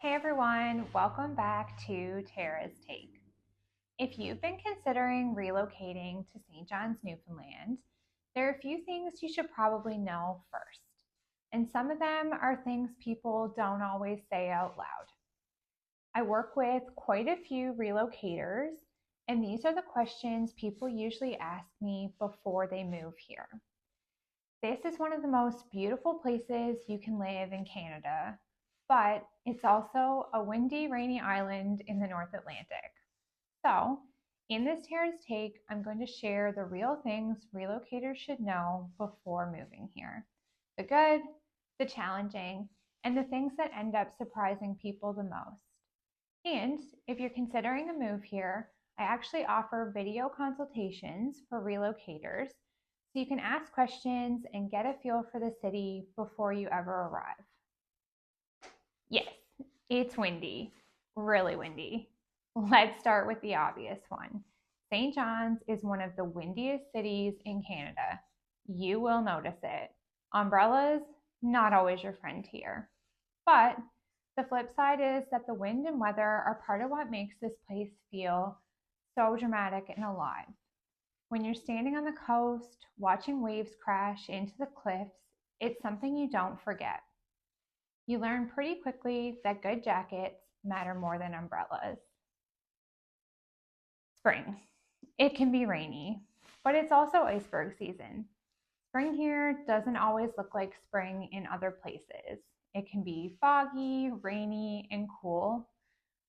Hey everyone, welcome back to Tara's Take. If you've been considering relocating to St. John's, Newfoundland, there are a few things you should probably know first. And some of them are things people don't always say out loud. I work with quite a few relocators, and these are the questions people usually ask me before they move here. This is one of the most beautiful places you can live in Canada, but it's also a windy, rainy island in the North Atlantic. So, in this Tara's Take, I'm going to share the real things relocators should know before moving here: the good, the challenging, and the things that end up surprising people the most. And if you're considering a move here, I actually offer video consultations for relocators so you can ask questions and get a feel for the city before you ever arrive. Yes, it's windy, really windy. Let's start with the obvious one. St. John's is one of the windiest cities in Canada. You will notice it. Umbrellas, not always your friend here. But the flip side is that the wind and weather are part of what makes this place feel so dramatic and alive. When you're standing on the coast, watching waves crash into the cliffs, it's something you don't forget. You learn pretty quickly that good jackets matter more than umbrellas. Spring. It can be rainy, but it's also iceberg season. Spring here doesn't always look like spring in other places. It can be foggy, rainy, and cool,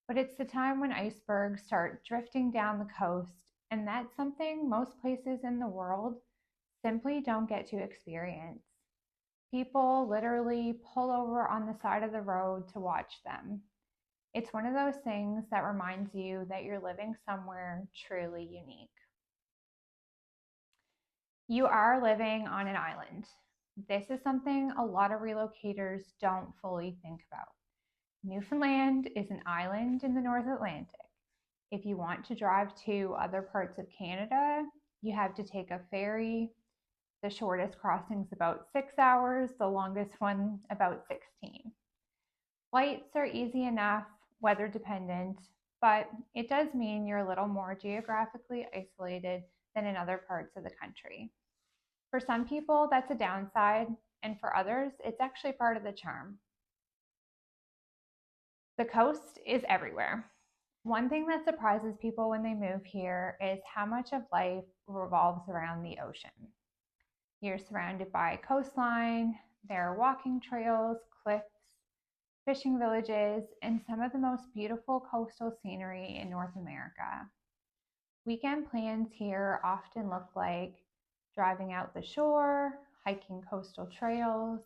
but it's the time when icebergs start drifting down the coast, and that's something most places in the world simply don't get to experience. People literally pull over on the side of the road to watch them. It's one of those things that reminds you that you're living somewhere truly unique. You are living on an island. This is something a lot of relocators don't fully think about. Newfoundland is an island in the North Atlantic. If you want to drive to other parts of Canada, you have to take a ferry. The shortest crossing is about 6 hours, the longest one about 16. Flights are easy enough, weather dependent, but it does mean you're a little more geographically isolated than in other parts of the country. For some people, that's a downside, and for others, it's actually part of the charm. The coast is everywhere. One thing that surprises people when they move here is how much of life revolves around the ocean. You're surrounded by coastline, there are walking trails, cliffs, fishing villages, and some of the most beautiful coastal scenery in North America. Weekend plans here often look like driving out the shore, hiking coastal trails,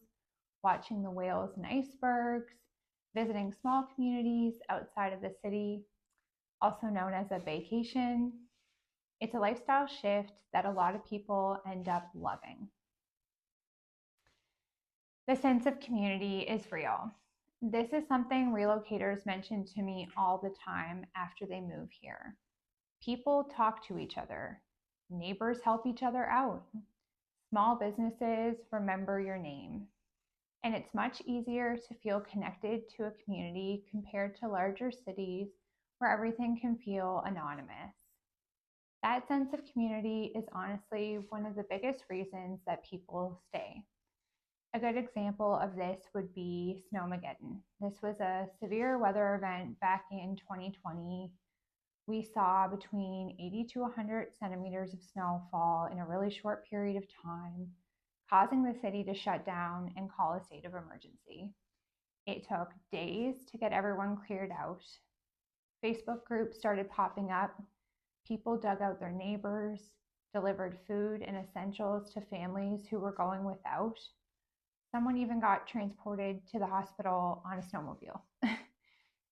watching the whales and icebergs, visiting small communities outside of the city, also known as a vacation. It's a lifestyle shift that a lot of people end up loving. The sense of community is real. This is something relocators mention to me all the time after they move here. People talk to each other. Neighbors help each other out. Small businesses remember your name. And it's much easier to feel connected to a community compared to larger cities where everything can feel anonymous. That sense of community is honestly one of the biggest reasons that people stay. A good example of this would be Snowmageddon. This was a severe weather event back in 2020. We saw between 80 to 100 centimeters of snowfall in a really short period of time, causing the city to shut down and call a state of emergency. It took days to get everyone cleared out. Facebook groups started popping up. People dug out their neighbors, delivered food and essentials to families who were going without. Someone even got transported to the hospital on a snowmobile.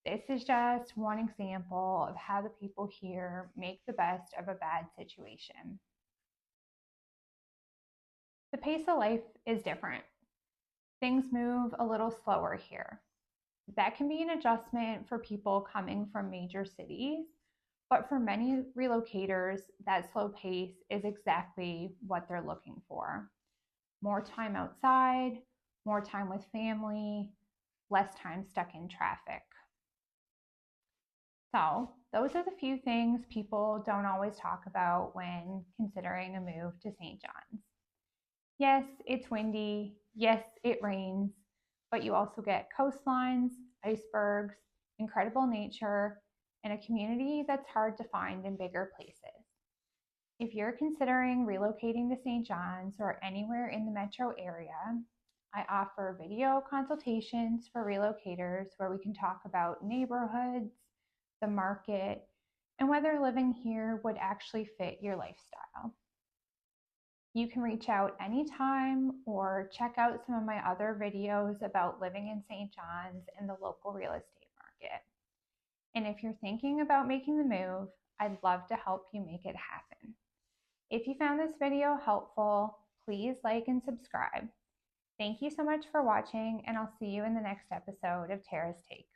This is just one example of how the people here make the best of a bad situation. The pace of life is different. Things move a little slower here. That can be an adjustment for people coming from major cities, but for many relocators, that slow pace is exactly what they're looking for. More time outside, more time with family, less time stuck in traffic. So, those are the few things people don't always talk about when considering a move to St. John's. Yes, it's windy. Yes, it rains, but you also get coastlines, icebergs, incredible nature, and a community that's hard to find in bigger places. If you're considering relocating to St. John's or anywhere in the metro area, I offer video consultations for relocators where we can talk about neighborhoods, the market, and whether living here would actually fit your lifestyle. You can reach out anytime or check out some of my other videos about living in St. John's and the local real estate market. And if you're thinking about making the move, I'd love to help you make it happen. If you found this video helpful, please like and subscribe. Thank you so much for watching, and I'll see you in the next episode of Tara's Take.